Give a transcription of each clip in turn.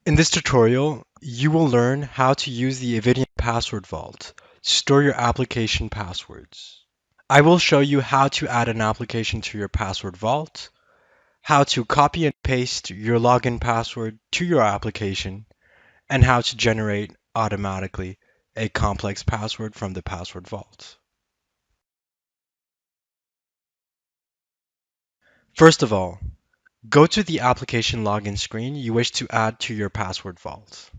In this tutorial, you will learn how to use the Evidian Password Vault to store your application passwords. I will show you how to add an application to your password vault, how to copy and paste your login password to your application, and how to generate automatically a complex password from the password vault. First of all, go to the application login screen you wish to add to your password vault.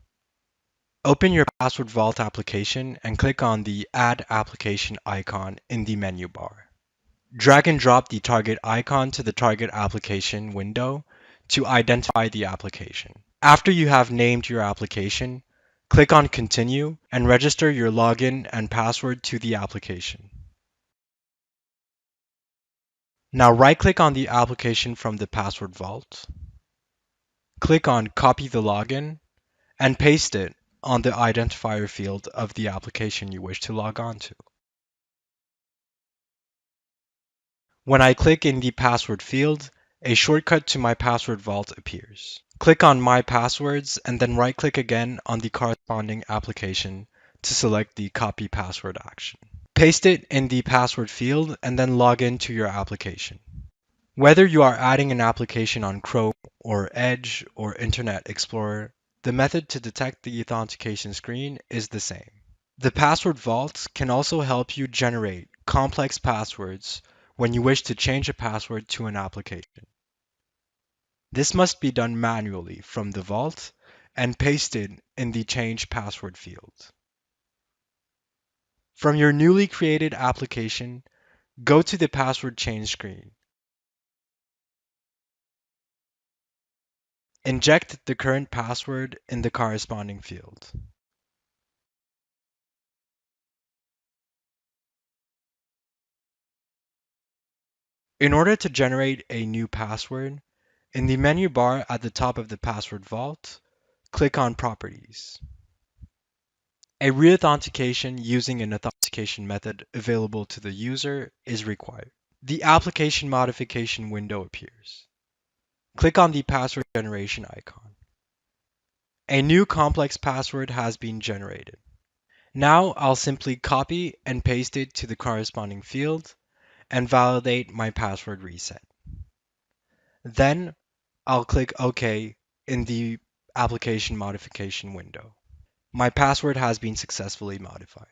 Open your Password Vault application and click on the Add Application icon in the menu bar. Drag and drop the target icon to the target application window to identify the application. After you have named your application, click on Continue and register your login and password to the application. Now right-click on the application from the Password Vault, click on Copy the login, and paste it on the identifier field of the application you wish to log on to. When I click in the password field, a shortcut to my password vault appears. Click on My Passwords and then right-click again on the corresponding application to select the Copy Password action. Paste it in the password field and then log into your application. Whether you are adding an application on Chrome or Edge or Internet Explorer, the method to detect the authentication screen is the same. The password vault can also help you generate complex passwords when you wish to change a password to an application. This must be done manually from the vault and pasted in the Change Password field. From your newly created application, go to the Password Change screen. Inject the current password in the corresponding field. In order to generate a new password, in the menu bar at the top of the Password Vault, click on Properties. A reauthentication using an authentication method available to the user is required. The application modification window appears. Click on the password generation icon. A new complex password has been generated. Now I'll simply copy and paste it to the corresponding field and validate my password reset. Then I'll click OK in the application modification window. My password has been successfully modified.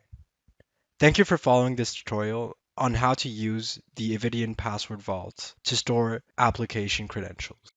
Thank you for following this tutorial on how to use the Evidian Password Vault to store application credentials.